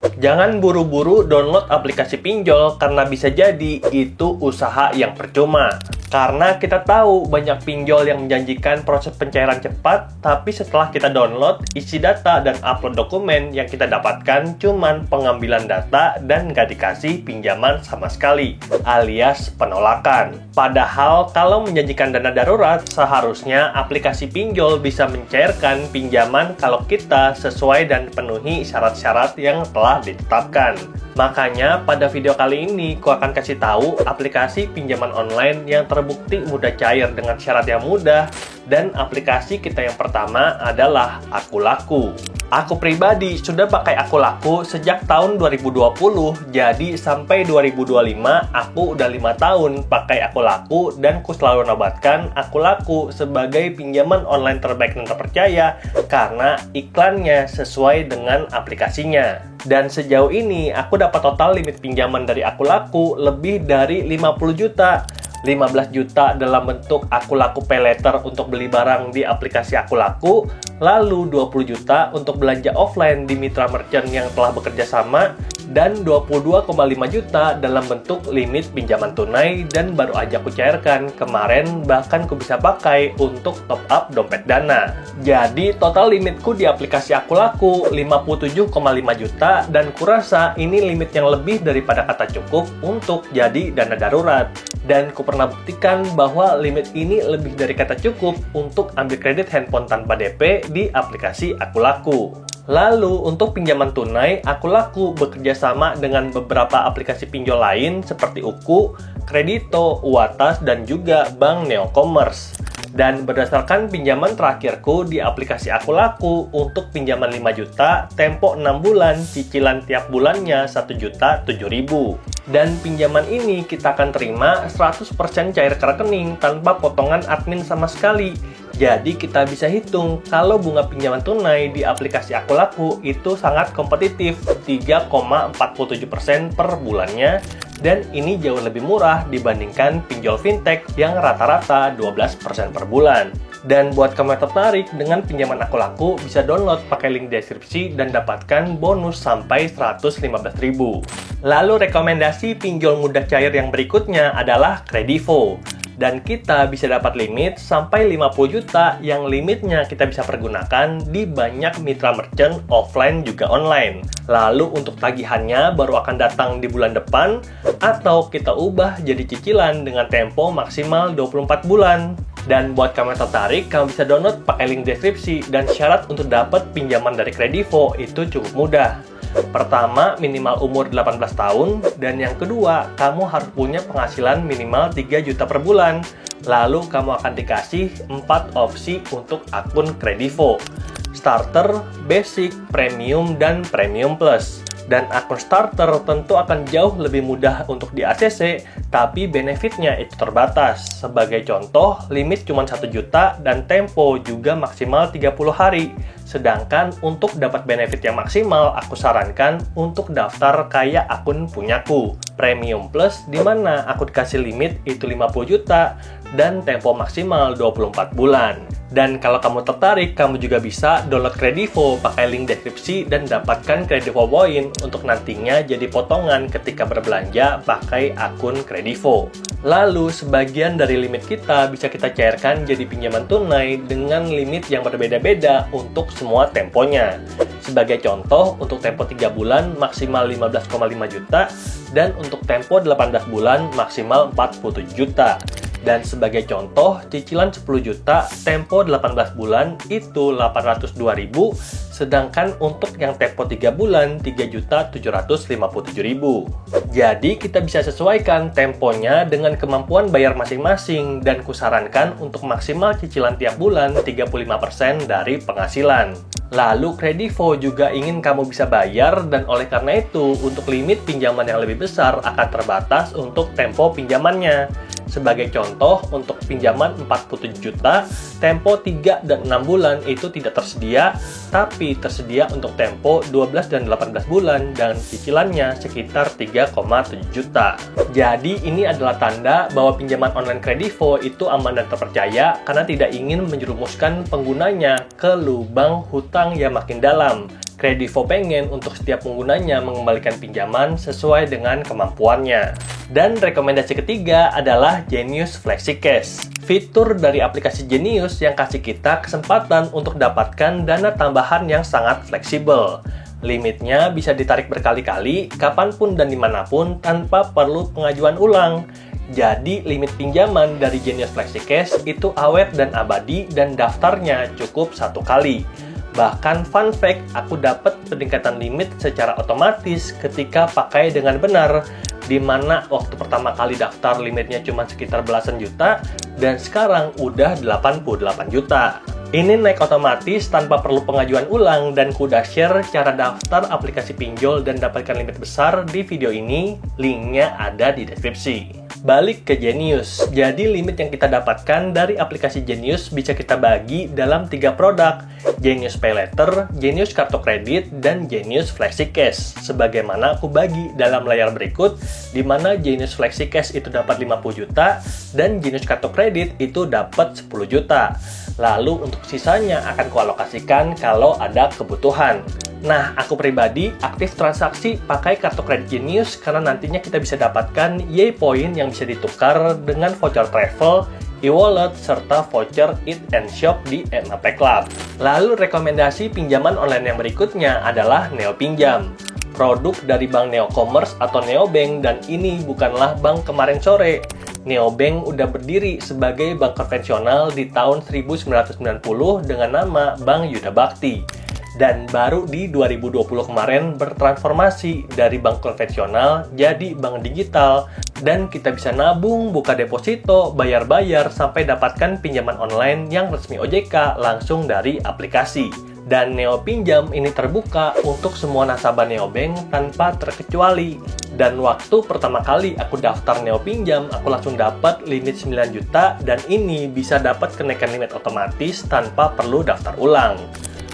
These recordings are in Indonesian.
Jangan buru-buru download aplikasi pinjol karena bisa jadi itu usaha yang percuma. Karena kita tahu banyak pinjol yang menjanjikan proses pencairan cepat, tapi setelah kita download, isi data dan upload dokumen yang kita dapatkan cuman pengambilan data dan nggak dikasih pinjaman sama sekali, alias penolakan. Padahal kalau menjanjikan dana darurat, seharusnya aplikasi pinjol bisa mencairkan pinjaman kalau kita sesuai dan penuhi syarat-syarat yang telah ditetapkan. Makanya pada video kali ini aku akan kasih tahu aplikasi pinjaman online yang terbukti mudah cair dengan syarat yang mudah, dan aplikasi kita yang pertama adalah Akulaku. Aku pribadi sudah pakai Akulaku sejak tahun 2020, jadi sampai 2025 aku udah 5 tahun pakai Akulaku dan aku selalu nobatkan Akulaku sebagai pinjaman online terbaik dan terpercaya karena iklannya sesuai dengan aplikasinya. Dan sejauh ini aku dapat total limit pinjaman dari Akulaku lebih dari 50 juta. 15 juta dalam bentuk Akulaku Pay Later untuk beli barang di aplikasi Akulaku, lalu 20 juta untuk belanja offline di mitra merchant yang telah bekerja sama, dan 22,5 juta dalam bentuk limit pinjaman tunai dan baru aja aku cairkan kemarin, bahkan aku bisa pakai untuk top up dompet Dana. Jadi total limitku di aplikasi Akulaku 57,5 juta dan kurasa ini limit yang lebih daripada kata cukup untuk jadi dana darurat. Dan ku pernah buktikan bahwa limit ini lebih dari kata cukup untuk ambil kredit handphone tanpa DP di aplikasi Akulaku. Lalu untuk pinjaman tunai, Akulaku bekerja sama dengan beberapa aplikasi pinjol lain seperti Uku, Kredito, Uatas, dan juga Bank Neocommerce. Dan berdasarkan pinjaman terakhirku di aplikasi Akulaku untuk pinjaman 5 juta, tempo 6 bulan, cicilan tiap bulannya 1.007.000. Dan pinjaman ini kita akan terima 100% cair ke rekening tanpa potongan admin sama sekali. Jadi kita bisa hitung kalau bunga pinjaman tunai di aplikasi Akulaku itu sangat kompetitif, 3,47% per bulannya. Dan ini jauh lebih murah dibandingkan pinjol fintech yang rata-rata 12% per bulan. Dan buat kamu yang tertarik dengan pinjaman Akulaku, bisa download pakai link deskripsi dan dapatkan bonus sampai 115.000. Lalu rekomendasi pinjol mudah cair yang berikutnya adalah Kredivo. Dan kita bisa dapat limit sampai 50 juta yang limitnya kita bisa pergunakan di banyak mitra merchant offline juga online. Lalu untuk tagihannya baru akan datang di bulan depan atau kita ubah jadi cicilan dengan tempo maksimal 24 bulan. Dan buat kamu yang tertarik, kamu bisa download pakai link deskripsi dan syarat untuk dapat pinjaman dari Kredivo itu cukup mudah. Pertama, minimal umur 18 tahun, dan yang kedua, kamu harus punya penghasilan minimal 3 juta per bulan. Lalu kamu akan dikasih 4 opsi untuk akun Kredivo: Starter, Basic, Premium, dan Premium Plus. Dan akun Starter tentu akan jauh lebih mudah untuk di ACC, tapi benefitnya itu terbatas. Sebagai contoh, limit cuma 1 juta dan tempo juga maksimal 30 hari. Sedangkan untuk dapat benefit yang maksimal, aku sarankan untuk daftar kayak akun punyaku, Premium Plus, di mana aku dikasih limit itu 50 juta dan tempo maksimal 24 bulan. Dan kalau kamu tertarik, kamu juga bisa download Kredivo pakai link deskripsi dan dapatkan Kredivo Point untuk nantinya jadi potongan ketika berbelanja pakai akun Kredivo. Lalu, sebagian dari limit kita bisa kita cairkan jadi pinjaman tunai dengan limit yang berbeda-beda untuk semua temponya. Sebagai contoh, untuk tempo 3 bulan maksimal 15,5 juta dan untuk tempo 18 bulan maksimal 47 juta. Dan sebagai contoh, cicilan 10 juta, tempo 18 bulan itu 802.000, sedangkan untuk yang tempo 3 bulan, 3.757.000. Jadi kita bisa sesuaikan temponya dengan kemampuan bayar masing-masing, dan kusarankan untuk maksimal cicilan tiap bulan 35% dari penghasilan. Lalu Kredivo juga ingin kamu bisa bayar, dan oleh karena itu untuk limit pinjaman yang lebih besar akan terbatas untuk tempo pinjamannya. Sebagai contoh, untuk pinjaman 47 juta, tempo 3 dan 6 bulan itu tidak tersedia, tapi tersedia untuk tempo 12 dan 18 bulan dan cicilannya sekitar 3,7 juta. Jadi ini adalah tanda bahwa pinjaman online Kredivo itu aman dan terpercaya karena tidak ingin menjerumuskan penggunanya ke lubang hutang yang makin dalam. Kredivo pengen untuk setiap penggunanya mengembalikan pinjaman sesuai dengan kemampuannya. Dan rekomendasi ketiga adalah Genius FlexiCash. Fitur dari aplikasi Genius yang kasih kita kesempatan untuk dapatkan dana tambahan yang sangat fleksibel. Limitnya bisa ditarik berkali-kali, kapanpun dan dimanapun tanpa perlu pengajuan ulang. Jadi limit pinjaman dari Genius FlexiCash itu awet dan abadi dan daftarnya cukup 1 kali. Bahkan fun fact, aku dapat peningkatan limit secara otomatis ketika pakai dengan benar, di mana waktu pertama kali daftar limitnya cuma sekitar belasan juta, dan sekarang udah 88 juta. Ini naik otomatis tanpa perlu pengajuan ulang, dan ku udah share cara daftar aplikasi pinjol dan dapatkan limit besar di video ini, linknya ada di deskripsi. Balik ke Genius, jadi limit yang kita dapatkan dari aplikasi Genius bisa kita bagi dalam 3 produk, Genius Paylater, Genius Kartu Kredit, dan Genius FlexiCash. Sebagaimana aku bagi dalam layar berikut, di mana Genius FlexiCash itu dapat 50 juta, dan Genius Kartu Kredit itu dapat 10 juta. Lalu untuk sisanya akan kualokasikan kalau ada kebutuhan. Nah, aku pribadi aktif transaksi pakai kartu kredit Genius karena nantinya kita bisa dapatkan Y-Point yang bisa ditukar dengan voucher travel, e-wallet, serta voucher Eat and Shop di MAP Club. Lalu rekomendasi pinjaman online yang berikutnya adalah Neo Pinjam. Produk dari Bank Neo Commerce atau Neobank, dan ini bukanlah bank kemarin sore. Neobank udah berdiri sebagai bank konvensional di tahun 1990 dengan nama Bank Yuda Bakti. Dan baru di 2020 kemarin bertransformasi dari bank konvensional jadi bank digital, dan kita bisa nabung, buka deposito, bayar-bayar, sampai dapatkan pinjaman online yang resmi OJK langsung dari aplikasi. Dan Neo Pinjam ini terbuka untuk semua nasabah Neobank tanpa terkecuali. Dan waktu pertama kali aku daftar Neo Pinjam, aku langsung dapat limit 9 juta, dan ini bisa dapat kenaikan limit otomatis tanpa perlu daftar ulang.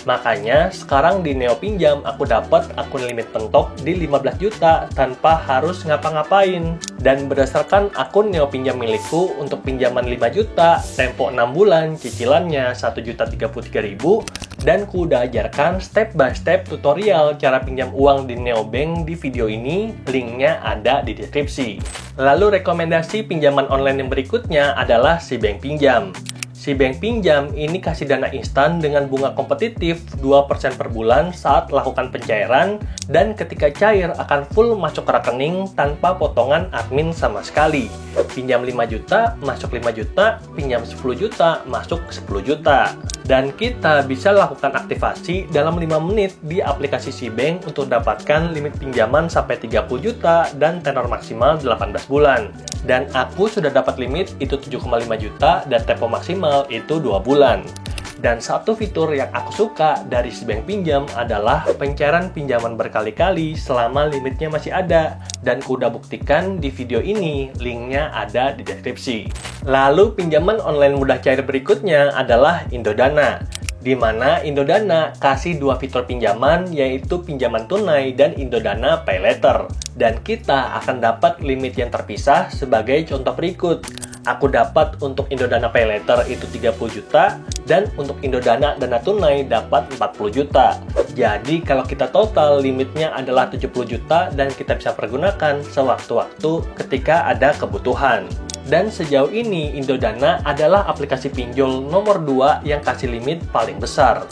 Makanya sekarang di Neo Pinjam aku dapat akun limit mentok di 15 juta tanpa harus ngapa-ngapain. Dan berdasarkan akun Neo Pinjam milikku, untuk pinjaman 5 juta, tempo 6 bulan, cicilannya 1.033.000, dan ku udah ajarkan step by step tutorial cara pinjam uang di Neobank di video ini, linknya ada di deskripsi. Lalu rekomendasi pinjaman online yang berikutnya adalah SeaBank Pinjam. SeaBank Pinjam ini kasih dana instan dengan bunga kompetitif 2% per bulan saat lakukan pencairan, dan ketika cair akan full masuk ke rekening tanpa potongan admin sama sekali. Pinjam 5 juta, masuk 5 juta, pinjam 10 juta, masuk 10 juta. Dan kita bisa lakukan aktivasi dalam 5 menit di aplikasi SeaBank untuk dapatkan limit pinjaman sampai 30 juta dan tenor maksimal 18 bulan. Dan aku sudah dapat limit itu 7,5 juta dan tempo maksimal itu 2 bulan. Dan satu fitur yang aku suka dari SeaBank Pinjam adalah pencairan pinjaman berkali-kali selama limitnya masih ada. Dan ku udah buktikan di video ini, linknya ada di deskripsi. Lalu pinjaman online mudah cair berikutnya adalah Indodana, di mana Indodana kasih 2 fitur pinjaman, yaitu pinjaman tunai dan Indodana Paylater. Dan kita akan dapat limit yang terpisah sebagai contoh berikut. Aku dapat untuk Indodana Paylater itu 30 juta, dan untuk Indodana Dana Tunai dapat 40 juta. Jadi kalau kita total limitnya adalah 70 juta dan kita bisa pergunakan sewaktu-waktu ketika ada kebutuhan. Dan sejauh ini Indodana adalah aplikasi pinjol nomor 2 yang kasih limit paling besar.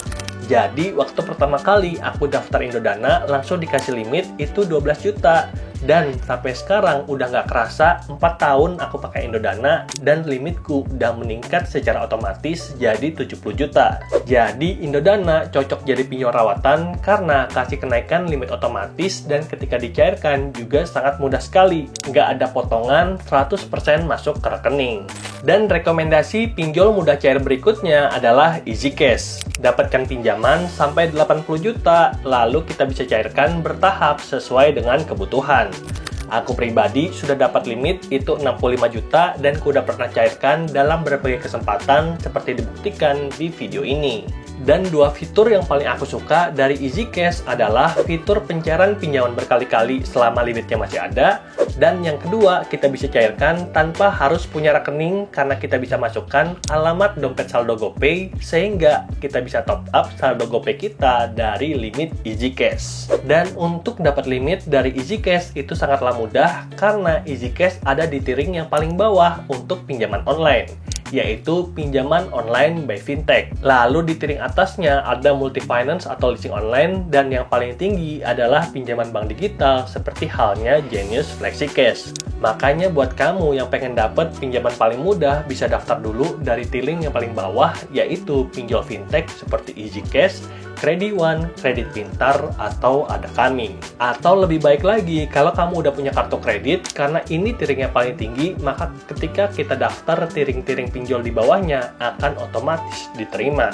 Jadi waktu pertama kali aku daftar Indodana langsung dikasih limit itu 12 juta. Dan sampai sekarang udah nggak kerasa 4 tahun aku pakai Indodana, dan limitku udah meningkat secara otomatis jadi 70 juta. Jadi Indodana cocok jadi pinjol rawatan karena kasih kenaikan limit otomatis, dan ketika dicairkan juga sangat mudah sekali. Nggak ada potongan, 100% masuk ke rekening. Dan rekomendasi pinjol mudah cair berikutnya adalah EasyCash. Dapatkan pinjaman sampai 80 juta, lalu kita bisa cairkan bertahap sesuai dengan kebutuhan. Aku pribadi sudah dapat limit itu 65 juta dan ku udah pernah cairkan dalam berbagai kesempatan seperti dibuktikan di video ini. Dan dua fitur yang paling aku suka dari EasyCash adalah fitur pencairan pinjaman berkali-kali selama limitnya masih ada. Dan yang kedua, kita bisa cairkan tanpa harus punya rekening karena kita bisa masukkan alamat dompet saldo GoPay sehingga kita bisa top up saldo GoPay kita dari limit EasyCash. Dan untuk dapat limit dari EasyCash itu sangatlah mudah karena EasyCash ada di tiering yang paling bawah untuk pinjaman online, yaitu pinjaman online by fintech. Lalu di tiering atasnya ada multi finance atau leasing online, dan yang paling tinggi adalah pinjaman bank digital seperti halnya Genius FlexiCash. Makanya buat kamu yang pengen dapat pinjaman paling mudah, bisa daftar dulu dari tiering yang paling bawah, yaitu pinjol fintech seperti EasyCash, Kredi One, Kredit Pintar, atau ada kami. Atau lebih baik lagi, kalau kamu udah punya kartu kredit, karena ini tiringnya paling tinggi, maka ketika kita daftar tiring-tiring pinjol di bawahnya akan otomatis diterima.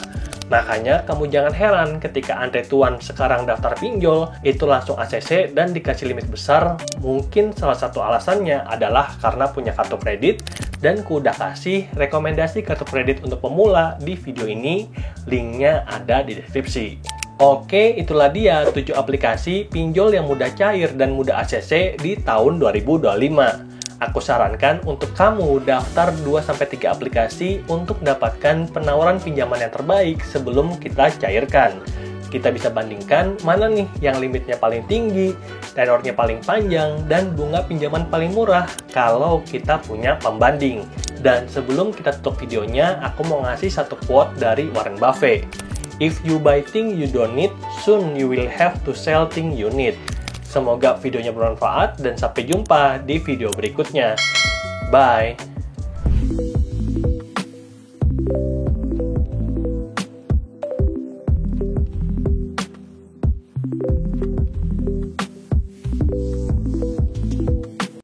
Makanya kamu jangan heran ketika Andre Tuan sekarang daftar pinjol, itu langsung ACC dan dikasih limit besar. Mungkin salah satu alasannya adalah karena punya kartu kredit, dan ku udah kasih rekomendasi kartu kredit untuk pemula di video ini, linknya ada di deskripsi. Oke, itulah dia 7 aplikasi pinjol yang mudah cair dan mudah ACC di tahun 2025. Aku sarankan untuk kamu daftar 2-3 aplikasi untuk dapatkan penawaran pinjaman yang terbaik sebelum kita cairkan. Kita bisa bandingkan mana nih yang limitnya paling tinggi, tenornya paling panjang, dan bunga pinjaman paling murah kalau kita punya pembanding. Dan sebelum kita tutup videonya, aku mau ngasih satu quote dari Warren Buffett. If you buy things you don't need, soon you will have to sell things you need. Semoga videonya bermanfaat dan sampai jumpa di video berikutnya. Bye!